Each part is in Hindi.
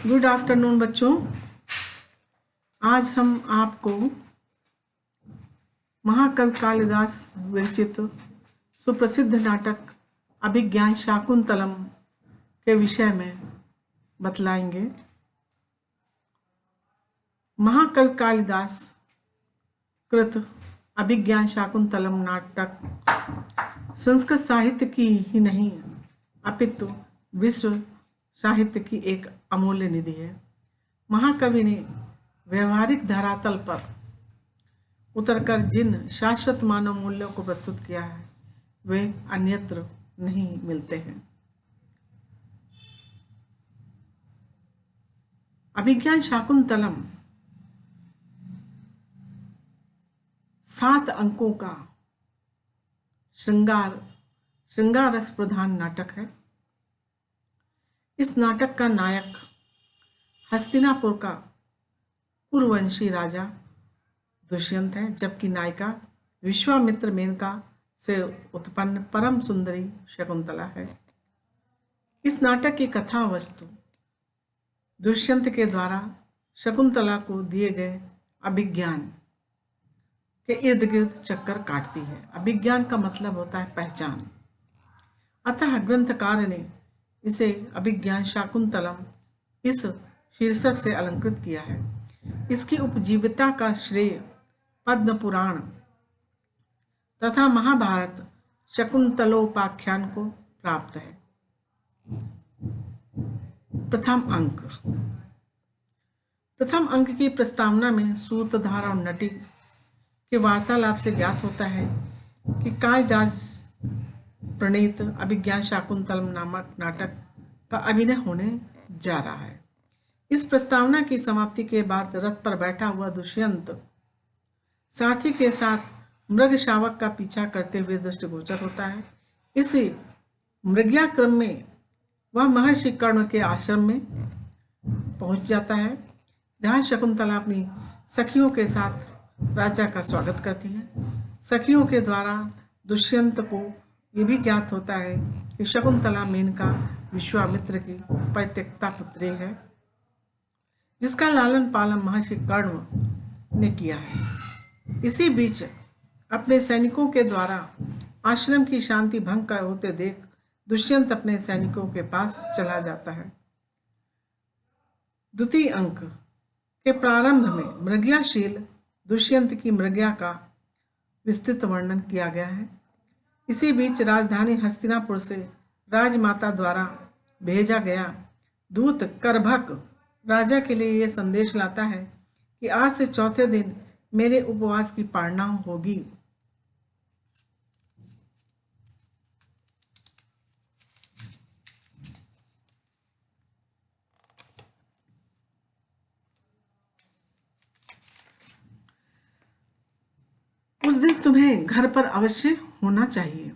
गुड आफ्टरनून बच्चों। आज हम आपको महाकवि कालिदास विरचित सुप्रसिद्ध नाटक अभिज्ञान शाकुंतलम के विषय में बतलाएंगे। महाकवि कालिदास कृत अभिज्ञान शाकुंतलम नाटक संस्कृत साहित्य की ही नहीं अपितु विश्व साहित्य की एक अमूल्य निधि है। महाकवि ने व्यवहारिक धरातल पर उतरकर जिन शाश्वत मानव मूल्यों को प्रस्तुत किया है वे अन्यत्र नहीं मिलते हैं। अभिज्ञान शाकुंतलम 7 अंकों का श्रृंगार रस प्रधान नाटक है। इस नाटक का नायक हस्तिनापुर का कुरुवंशी राजा दुष्यंत है, जबकि नायिका विश्वामित्र मेनका से उत्पन्न परम सुंदरी शकुंतला है। इस नाटक की कथा वस्तु दुष्यंत के द्वारा शकुंतला को दिए गए अभिज्ञान के इर्द गिर्द चक्कर काटती है। अभिज्ञान का मतलब होता है पहचान। अतः ग्रंथकार ने इसे अभिज्ञान शाकुंतलम इस शीर्षक से अलंकृत किया है। इसकी उपजीविता का श्रेय पद्म पुराण तथा महाभारत शकुंतलोपाख्यान को प्राप्त है। प्रथम अंक की प्रस्तावना में सूत्रधार और नटी के वार्तालाप से ज्ञात होता है कि कालिदास प्रणीत अभिज्ञान शाकुंतलम नामक नाटक का अभिनय होने जा रहा है। इस प्रस्तावना की समाप्ति के बाद रथ पर बैठा हुआ दुष्यंत सारथी के साथ मृग शावक का पीछा करते हुए दृष्टिगोचर होता है। इसी मृग्या क्रम में वह महर्षि कर्ण के आश्रम में पहुंच जाता है, जहां शकुंतला अपनी सखियों के साथ राजा का स्वागत करती है। सखियों के द्वारा दुष्यंत को ये भी ज्ञात होता है कि शकुंतला मेनका विश्वामित्र की परित्यक्ता पुत्री है, जिसका लालन पालन महर्षि कर्ण ने किया है। इसी बीच अपने सैनिकों के द्वारा आश्रम की शांति भंग होते देख दुष्यंत अपने सैनिकों के पास चला जाता है। द्वितीय अंक के प्रारंभ में मृग्याशील दुष्यंत की मृग्या का विस्तृत वर्णन किया गया है। इसी बीच राजधानी हस्तिनापुर से राजमाता द्वारा भेजा गया दूत करभक राजा के लिए यह संदेश लाता है कि आज से चौथे दिन मेरे उपवास की पालना होगी। उस दिन तुम्हें घर पर अवश्य होना चाहिए।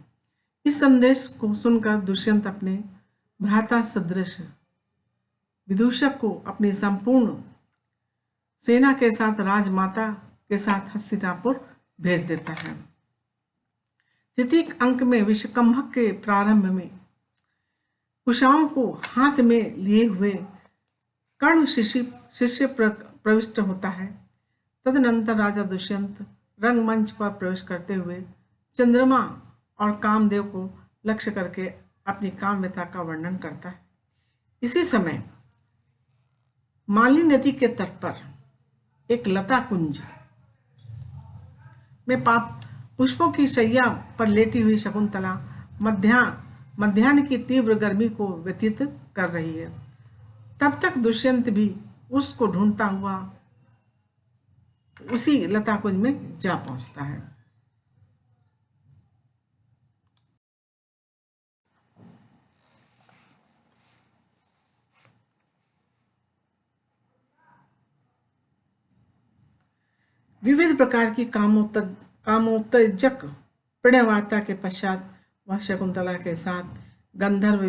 इस संदेश को सुनकर दुष्यंत अपने भ्राता सदृश विदूषक को अपनी संपूर्ण सेना के साथ राजमाता के साथ हस्तिनापुर भेज देता है। तृतीय अंक में विषकंभक के प्रारंभ में कुशाओं को हाथ में लिए हुए कर्ण शिष्य प्रविष्ट होता है। तदनंतर राजा दुष्यंत रंगमंच पर प्रवेश करते हुए चंद्रमा और कामदेव को लक्ष्य करके अपनी काम्यता का वर्णन करता है। इसी समय मालिनी नदी के तट पर एक लता कुंज में पुष्पों की शैया पर लेटी हुई शकुंतला मध्याह्न की तीव्र गर्मी को व्यतीत कर रही है। तब तक दुष्यंत भी उसको ढूंढता हुआ उसी लता कुंज में जा पहुंचता है। विविध प्रकार की कामोत्तेजक प्रणयवार्ता के पश्चात वह शकुंतला के साथ गांधर्व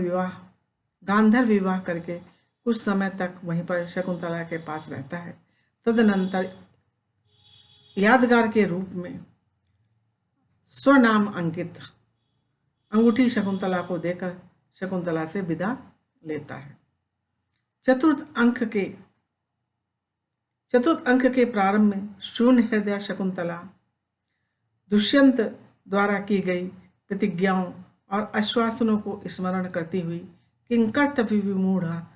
विवाह करके कुछ समय तक वहीं पर शकुंतला के पास रहता है। तदनंतर यादगार के रूप में स्वनाम अंकित अंगूठी शकुंतला को देकर शकुंतला से विदा लेता है। चतुर्थ अंक के प्रारंभ में शून्य हृदय शकुंतला दुष्यंत द्वारा की गई प्रतिज्ञाओं और आश्वासनों को स्मरण करती हुई किंकर्तव्य विमूढ़ा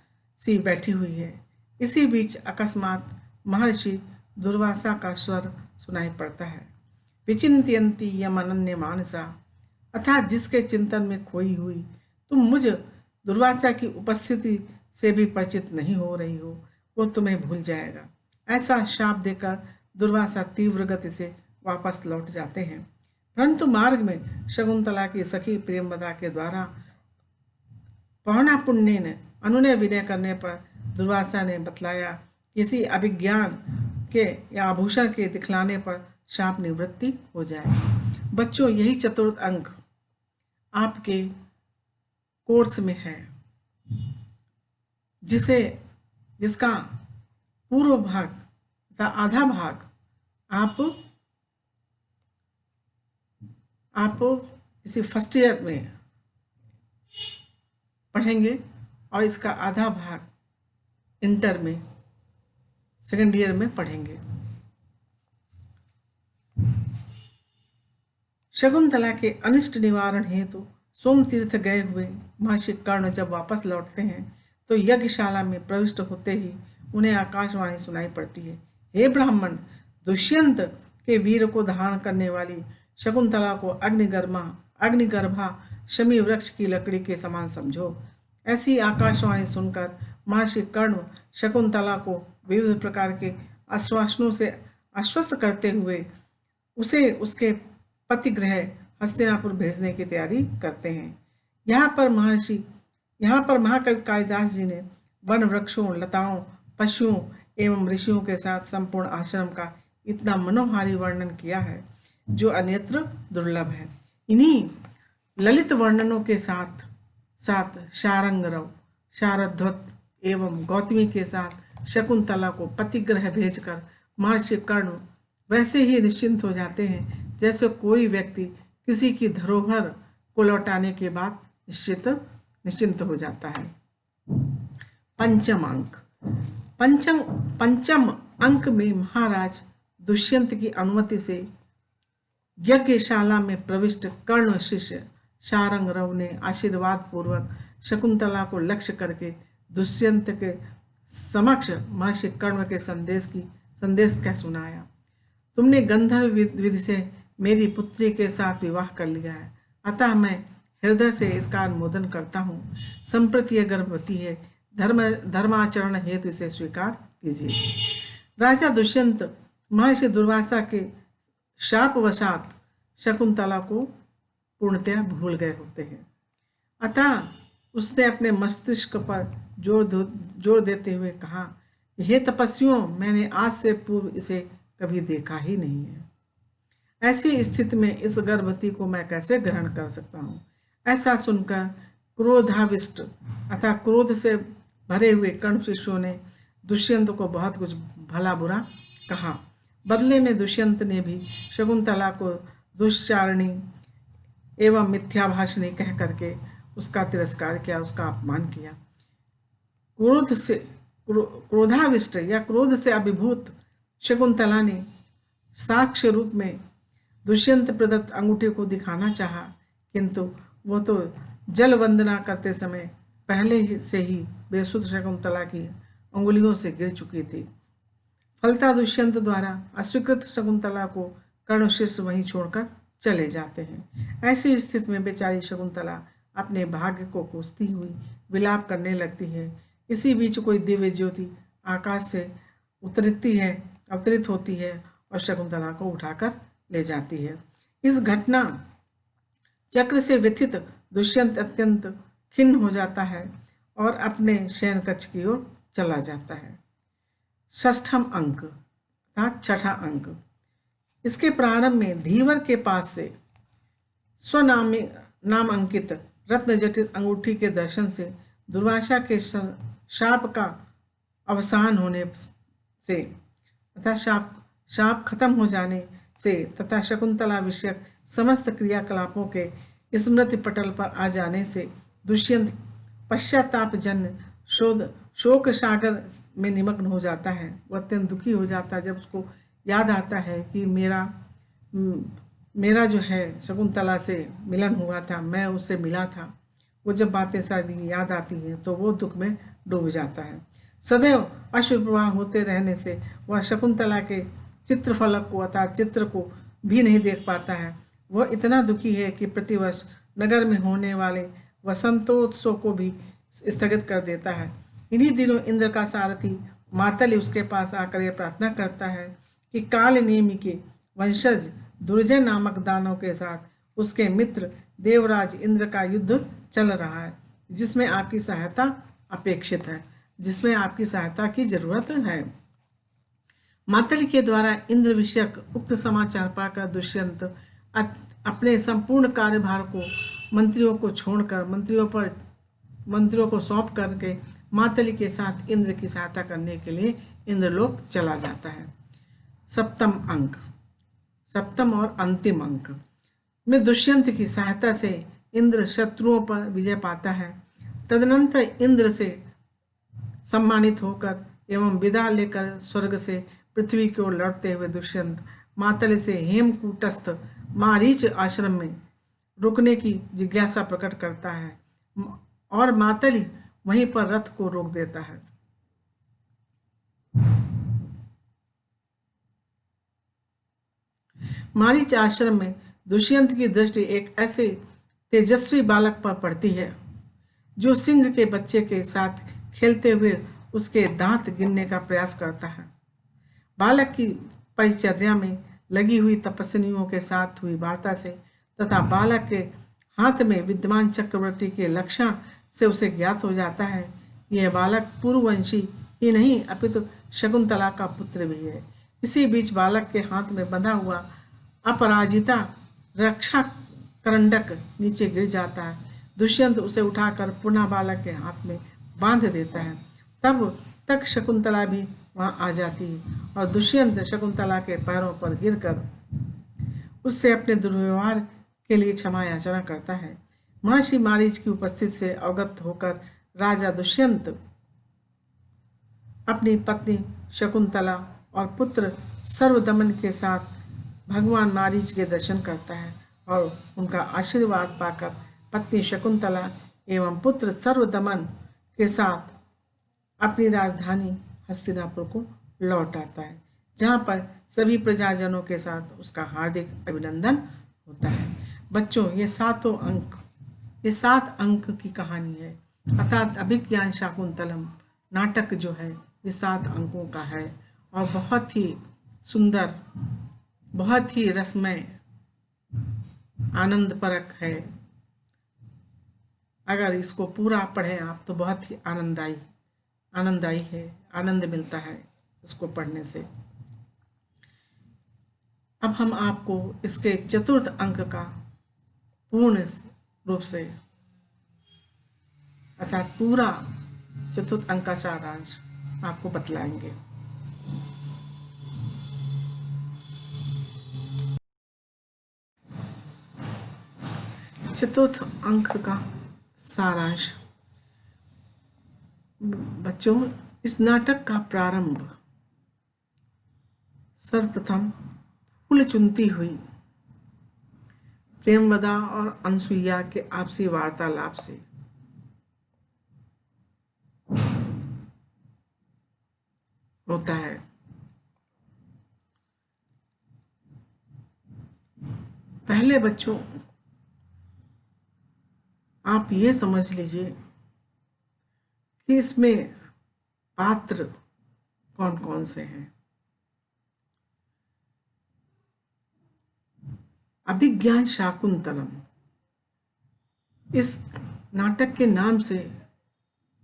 सी बैठी हुई है। इसी बीच अकस्मात महर्षि दुर्वासा का स्वर सुनाई पड़ता है। विचिंत्यंती यम अनन्य मानसा, अर्थात जिसके चिंतन में खोई हुई तुम मुझ दुर्वासा की उपस्थिति से भी परिचित नहीं हो रही हो, वो तुम्हें भूल जाएगा। ऐसा शाप देकर दुर्वासा तीव्र गति से वापस लौट जाते हैं। परंतु मार्ग में शकुंतला की सखी प्रेमवदा के द्वारा पौना पुण्य ने अनुनय विनय करने पर दुर्वासा ने बतलाया किसी अभिज्ञान के या आभूषण के दिखलाने पर शाप निवृत्ति हो जाएगी। बच्चों, यही चतुर्थ अंक आपके कोर्स में है, जिसका पूर्व भाग तथा आधा भाग आप इसी फर्स्ट ईयर में पढ़ेंगे और इसका आधा भाग इंटर में सेकेंड ईयर में पढ़ेंगे। शकुंतला के अनिष्ट निवारण हेतु सोम तीर्थ गए हुए महर्षि कर्ण जब वापस लौटते हैं तो यज्ञशाला में प्रविष्ट होते ही उन्हें आकाशवाणी सुनाई पड़ती है। हे ब्राह्मण, दुष्यंत के वीर को धारण करने वाली शकुंतला को अग्निगर्भा शमी वृक्ष की लकड़ी के समान समझो। ऐसी आकाशवाणी सुनकर महर्षि कर्ण शकुंतला को विविध प्रकार के आश्वासनों से आश्वस्त करते हुए उसे उसके पतिगृह हस्तिनापुर भेजने की तैयारी करते हैं। यहाँ पर महाकवि कालिदास जी ने वन वृक्षों, लताओं, पशुओं एवं ऋषियों के साथ संपूर्ण आश्रम का इतना मनोहारी वर्णन किया है जो अन्यत्र दुर्लभ है। इन्हीं ललित वर्णनों के साथ साथ शारंगरव, शारद्वत एवं गौतमी के साथ शकुंतला को पतिगृह भेजकर महर्षि कर्ण वैसे ही निश्चिंत हो जाते हैं जैसे कोई व्यक्ति किसी की धरोहर को लौटाने के बाद निश्चिंत हो जाता है। पंचम अंक में महाराज दुष्यंत की अनुमति से यज्ञशाला में प्रविष्ट कर्ण शिष्य शारंगरव ने आशीर्वाद पूर्वक शकुंतला को लक्ष्य करके दुष्यंत के समक्ष महर्षि कर्ण के संदेश कह सुनाया। तुमने गंधर्व विधि से मेरी पुत्री के साथ विवाह कर लिया है, अतः मैं हृदय से इसका अनुमोदन करता हूँ। संप्रति यह गर्भवती है, धर्माचरण हेतु इसे स्वीकार कीजिए। राजा दुष्यंत महर्षि दुर्वासा के शापवशात शकुंतला को पूर्णतया भूल गए होते हैं, अतः उसने अपने मस्तिष्क पर जोर देते हुए कहा, हे तपस्वियों, मैंने आज से पूर्व इसे कभी देखा ही नहीं है। ऐसी स्थिति में इस गर्भवती को मैं कैसे ग्रहण कर सकता हूँ? ऐसा सुनकर क्रोधाविष्ट अतः क्रोध से भरे हुए कर्ण शिष्यों ने दुष्यंत को बहुत कुछ भला बुरा कहा। बदले में दुष्यंत ने भी शकुंतला को दुष्चारणी एवं मिथ्याभाषणी कह करके उसका तिरस्कार किया, उसका अपमान किया। क्रोधाविष्ट या क्रोध से अभिभूत शकुंतला ने साक्ष्य रूप में दुष्यंत प्रदत्त अंगूठे को दिखाना चाहा, किंतु वो तो जल वंदना करते समय पहले से ही बेसुध शकुंतला की अंगुलियों से गिर चुकी थी। फलता दुष्यंत द्वारा अस्वीकृत शकुंतला को कर्ण शिष्य वहीं छोड़कर चले जाते हैं। ऐसी स्थिति में बेचारी शकुंतला अपने भाग्य को कोसती हुई विलाप करने लगती है। इसी बीच कोई दिव्य ज्योति आकाश से अवतरित होती है और शकुंतला को उठाकर ले जाती है। इस घटना चक्र से व्यथित दुष्यंत अत्यंत खिन्न हो जाता है और अपने शयन कक्ष की ओर चला जाता है। षष्ठम अंक अर्थात छठा अंक, इसके प्रारंभ में धीवर के पास से नाम अंकित रत्न जटित अंगूठी के दर्शन से दुर्वासा के शाप का अवसान होने से तथा शाप खत्म हो जाने से तथा शकुंतला विषयक समस्त क्रियाकलापों के स्मृति पटल पर आ जाने से दुष्यंत पश्चाताप जन्य शोक सागर में निमग्न हो जाता है। वो अत्यंत दुखी हो जाता है जब उसको याद आता है कि मेरा जो है शकुंतला से मिलन हुआ था, मैं उससे मिला था। वो जब बातें सारी याद आती हैं तो वो दुख में डूब जाता है। सदैव अश्रु प्रवाह होते रहने से वह शकुंतला के चित्रफलक को अर्थात चित्र को भी नहीं देख पाता है। वह इतना दुखी है कि प्रतिवर्ष नगर में होने वाले वसंतोत्सव को भी स्थगित कर देता है। इन्हीं दिनों इंद्र का सारथी मातली उसके पास आकर यह प्रार्थना करता है कि काल नेमि के वंशज दुर्जय नामक दानव के साथ उसके मित्र देवराज इंद्र का युद्ध चल रहा है, जिसमें आपकी सहायता अपेक्षित है, जिसमें आपकी सहायता की जरूरत है। मातली के द्वारा इंद्र विषयक उक्त समाचार पाकर दुष्यंत अपने संपूर्ण कार्यभार को मंत्रियों को छोड़कर मंत्रियों को सौंप करके मातली के साथ इंद्र की सहायता करने के लिए इंद्रलोक चला जाता है। सप्तम और अंतिम अंक में दुष्यंत की सहायता से इंद्र शत्रुओं पर विजय पाता है। तदनंतर इंद्र से सम्मानित होकर एवं विदा लेकर स्वर्ग से पृथ्वी की ओर लौटते हुए दुष्यंत मातली से हेमकूटस्थ मारीच आश्रम में रुकने की जिज्ञासा प्रकट करता है और मातली वहीं पर रथ को रोक देता है। मारीच आश्रम में दुष्यंत की दृष्टि एक ऐसे तेजस्वी बालक पर पड़ती है जो सिंह के बच्चे के साथ खेलते हुए उसके दांत गिनने का प्रयास करता है। बालक की परिचर्या में लगी हुई तपस्विनियों के साथ हुई वार्ता से तथा बालक के हाथ में विद्यमान चक्रवर्ती के लक्षण से उसे ज्ञात हो जाता है यह बालक पूर्ववंशी ही नहीं अपितु शकुंतला का पुत्र भी है। इसी बीच बालक के हाथ में बंधा हुआ अपराजिता रक्षा करंडक नीचे गिर जाता है। दुष्यंत उसे उठाकर पुनः बालक के हाथ में बांध देता है। तब तक शकुंतला भी वहां आ जाती है और दुष्यंत शकुंतला के पैरों पर गिरकर उससे अपने दुर्व्यवहार के लिए क्षमा याचना करता है। महर्षि मारीच की उपस्थिति से अवगत होकर राजा दुष्यंत अपनी पत्नी शकुंतला और पुत्र सर्वदमन के साथ भगवान मारीच के दर्शन करता है और उनका आशीर्वाद पाकर पत्नी शकुंतला एवं पुत्र सर्वदमन के साथ अपनी राजधानी हस्तिनापुर को लौट आता है, जहाँ पर सभी प्रजाजनों के साथ उसका हार्दिक अभिनंदन होता है। बच्चों, ये 7 अंक की कहानी है, अर्थात अभिज्ञान शाकुंतलम नाटक जो है ये 7 अंकों का है और बहुत ही सुंदर, बहुत ही रसमय, आनंदपरक है। अगर इसको पूरा पढ़ें आप तो बहुत ही आनंददायी है, आनंद मिलता है इसको पढ़ने से। अब हम आपको इसके चतुर्थ अंक का पूर्ण रूप से अर्थात पूरा चतुर्थ अंक का सारांश आपको बतलाएंगे। चतुर्थ अंक का सारांश। बच्चों, इस नाटक का प्रारंभ सर्वप्रथम फूल चुनती हुई प्रेमवदा और अनसुईया के आपसी वार्तालाप से होता है। पहले बच्चों आप ये समझ लीजिए कि इसमें पात्र कौन कौन से हैं। अभिज्ञान शाकुंतलम, इस नाटक के नाम से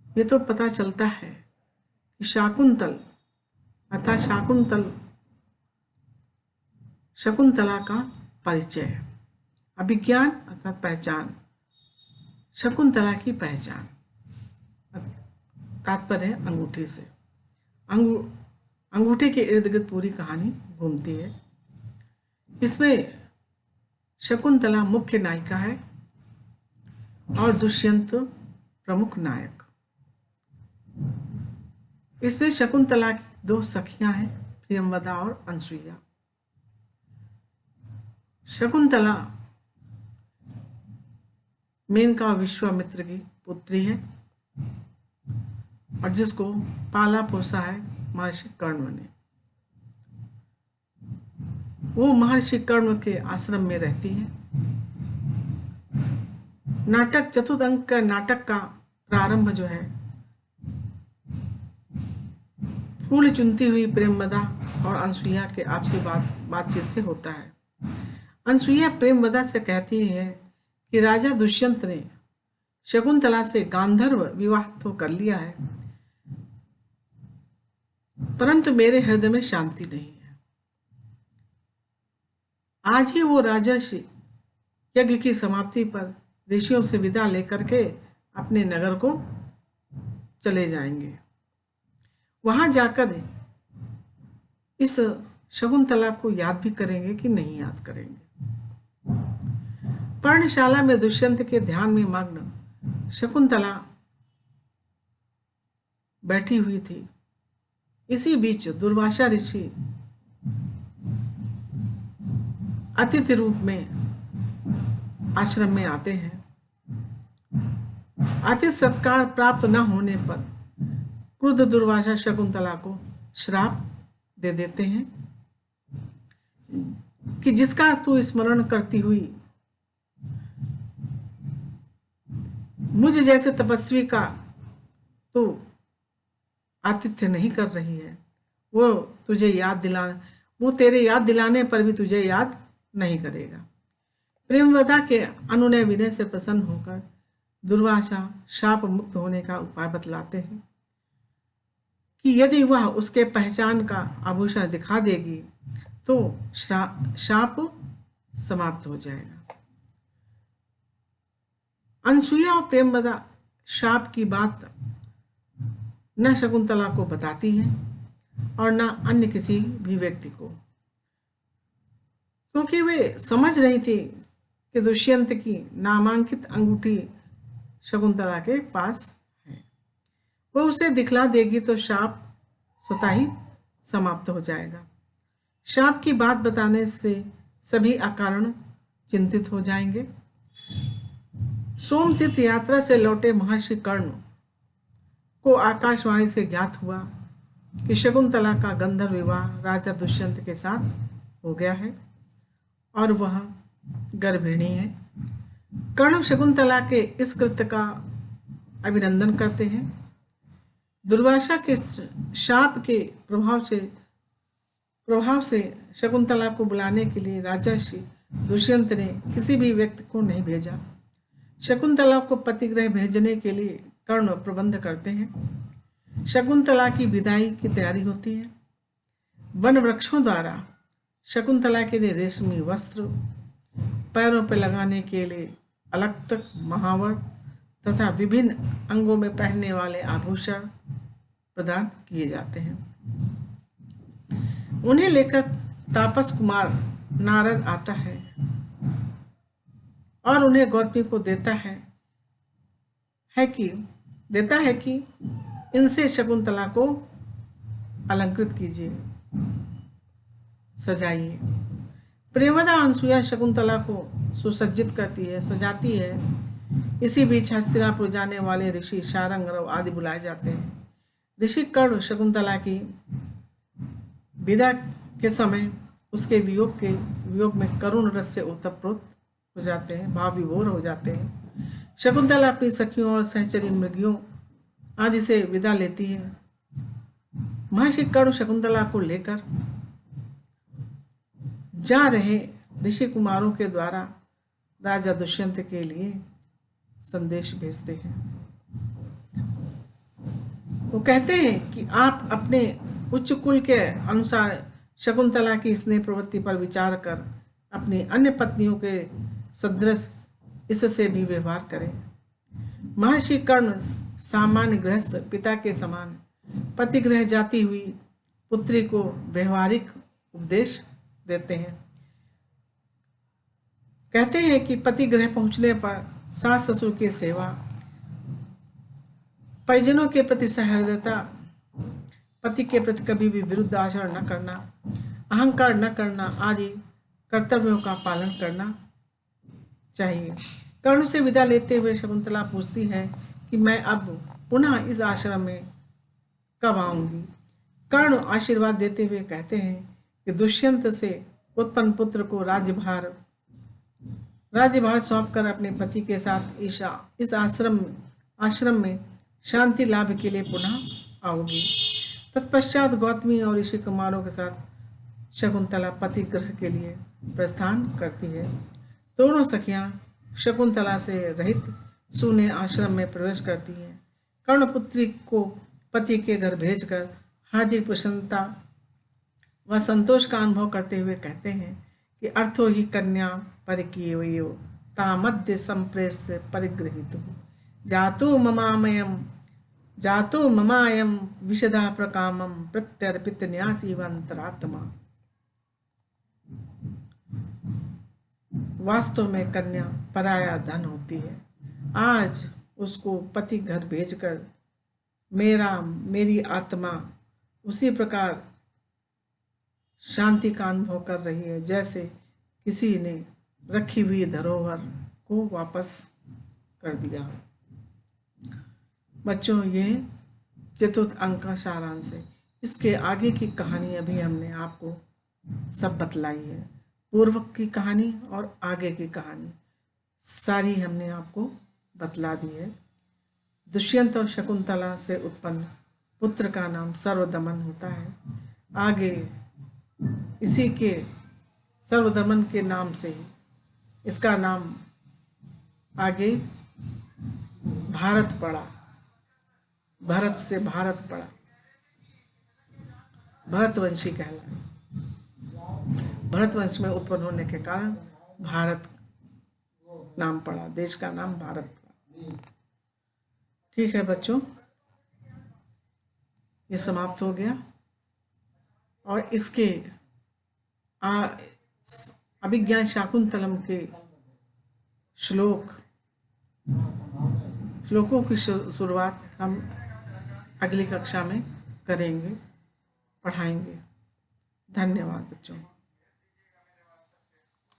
ये तो पता चलता है कि शाकुंतल अर्थात शकुंतला का परिचय, अभिज्ञान अर्थात पहचान, शकुंतला की पहचान, तात्पर्य है अंगूठी से। अंगूठी के इर्द गिर्द पूरी कहानी घूमती है। इसमें शकुंतला मुख्य नायिका है और दुष्यंत प्रमुख नायक। इसमें शकुंतला की 2 सखियां हैं, प्रियंवदा और अनसुईया। शकुंतला मेनका और विश्वामित्र की पुत्री है और जिसको पाला पोसा है महर्षि कर्ण ने। वो महर्षि कर्ण के आश्रम में रहती है। नाटक चतुर्थ का नाटक का प्रारंभ जो है फूल चुनती हुई प्रेमवदा और अनसुईया के आपसी बातचीत से होता है। अनसुईया प्रेमवदा से कहती है कि राजा दुष्यंत ने शकुंतला से गांधर्व विवाह तो कर लिया है, परंतु मेरे हृदय में शांति नहीं है। आज ही वो राजर्षि यज्ञ की समाप्ति पर ऋषियों से विदा लेकर के अपने नगर को चले जाएंगे। वहां जाकर इस शकुंतला को याद भी करेंगे कि नहीं याद करेंगे। पर्णशाला में दुष्यंत के ध्यान में मग्न शकुंतला बैठी हुई थी। इसी बीच दुर्वासा ऋषि अतिथि रूप में आश्रम में आते हैं। अतिथि सत्कार प्राप्त न होने पर क्रुद्ध दुर्वासा शकुंतला को श्राप दे देते हैं कि जिसका तू स्मरण करती हुई मुझ जैसे तपस्वी का तू आतिथ्य नहीं कर रही है, वो तेरे याद दिलाने पर भी तुझे याद नहीं करेगा। प्रेमवदा के अनुनय विनय से प्रसन्न होकर दुर्वासा शाप मुक्त होने का उपाय बतलाते हैं कि यदि वह उसके पहचान का आभूषण दिखा देगी तो शाप समाप्त हो जाएगा। अनसुईया और प्रेमवदा शाप की बात न शकुंतला को बताती हैं और न अन्य किसी भी व्यक्ति को, क्योंकि वे समझ रही थी कि दुष्यंत की नामांकित अंगूठी शकुंतला के पास है। वो उसे दिखला देगी तो शाप स्वतः ही समाप्त हो जाएगा। शाप की बात बताने से सभी अकारण चिंतित हो जाएंगे। सोमतीर्थ यात्रा से लौटे महर्षि कर्ण को आकाशवाणी से ज्ञात हुआ कि शकुंतला का गंधर्व विवाह राजा दुष्यंत के साथ हो गया है और वह गर्भिणी है। कर्ण शकुंतला के इस कृत्य का अभिनंदन करते हैं। दुर्वासा के शाप के प्रभाव से शकुंतला को बुलाने के लिए राजर्षि दुष्यंत ने किसी भी व्यक्ति को नहीं भेजा। शकुंतला को पतिगृह भेजने के लिए कर्ण प्रबंध करते हैं। शकुंतला की विदाई की तैयारी होती है। वन वृक्षों द्वारा शकुंतला के लिए रेशमी वस्त्र, पैरों पर लगाने के लिए अलक्तक, महावर तथा विभिन्न अंगों में पहनने वाले आभूषण प्रदान किए जाते हैं। उन्हें लेकर तापस कुमार नारद आता है और उन्हें गौतमी को देता है कि इनसे शकुंतला को अलंकृत कीजिए, सजाइए। प्रेमवदा अनसुईया शकुंतला को सुसज्जित सजाती है। इसी बीच हस्तिनापुर जाने वाले ऋषि शारंगरव आदि बुलाए जाते हैं। ऋषि कर्ण शकुंतला की विदा के समय उसके वियोग में करुण रस से ओतप्रोत हो जाते हैं, भाव विभोर हो जाते हैं। शकुंतला अपनी सखियों और सहचरी मृगियों आदि से विदा लेती है। महर्षि कर्ण शकुंतला को लेकर जा रहे ऋषि कुमारों के द्वारा राजा दुष्यंत के लिए संदेश भेजते हैं। वो कहते हैं कि आप अपने उच्च कुल के अनुसार शकुंतला की स्नेह प्रवृत्ति पर विचार कर अपनी अन्य पत्नियों के सदृश इससे भी व्यवहार करें। महर्षि कर्ण सामान्य गृहस्थ पिता के समान पतिगृह जाती हुई पुत्री को व्यवहारिक उपदेश देते हैं। कहते हैं कि पतिगृह पहुंचने पर सास ससुर की सेवा, परिजनों के प्रति सहृदयता, पति के प्रति कभी भी विरुद्ध आचरण न करना, अहंकार न करना आदि कर्तव्यों का पालन करना चाहिए। कर्ण से विदा लेते हुए शकुंतला पूछती है कि मैं अब पुनः इस आश्रम में कब आऊंगी। कर्ण आशीर्वाद देते हुए कहते हैं कि दुष्यंत से उत्पन्न पुत्र को राज्यभार सौंपकर अपने पति के साथ इस आश्रम में शांति लाभ के लिए पुनः आओगी। तत्पश्चात गौतमी और ऋषि कुमारों के साथ शकुंतला पति ग्रह के लिए प्रस्थान करती है। दोनों सखियां शकुंतला से रहित सूने आश्रम में प्रवेश करती हैं। कर्णपुत्री को पति के घर भेजकर हार्दिक प्रसन्नता व संतोष का अनुभव करते हुए कहते हैं कि अर्थो ही कन्या परिकीयो तामद्य संप्रेष परिगृहीत जातो ममायम विशदा प्रकामम प्रत्यर्पित न्यासीवंतरात्मा। वास्तव में कन्या पराया धन होती है। आज उसको पति घर भेजकर मेरी आत्मा उसी प्रकार शांति का अनुभव कर रही है जैसे किसी ने रखी हुई धरोहर को वापस कर दिया। बच्चों, ये चतुर्थ अंक का सारांश है। इसके आगे की कहानी अभी हमने आपको सब बतलाई है। पूर्व की कहानी और आगे की कहानी सारी हमने आपको बतला दी है। दुष्यंत और शकुंतला से उत्पन्न पुत्र का नाम सर्वदमन होता है। आगे इसी के सर्वदमन के नाम से इसका नाम आगे भारत पड़ा। भरत से भारत पड़ा, भरतवंशी कहलाए। भरतवंश में उत्पन्न होने के कारण भारत नाम पड़ा, देश का नाम भारत पड़ा। ठीक है बच्चों, ये समाप्त हो गया। और इसके अभिज्ञान शाकुंतलम के श्लोकों की शुरुआत हम अगली कक्षा में करेंगे, पढ़ाएंगे। धन्यवाद बच्चों।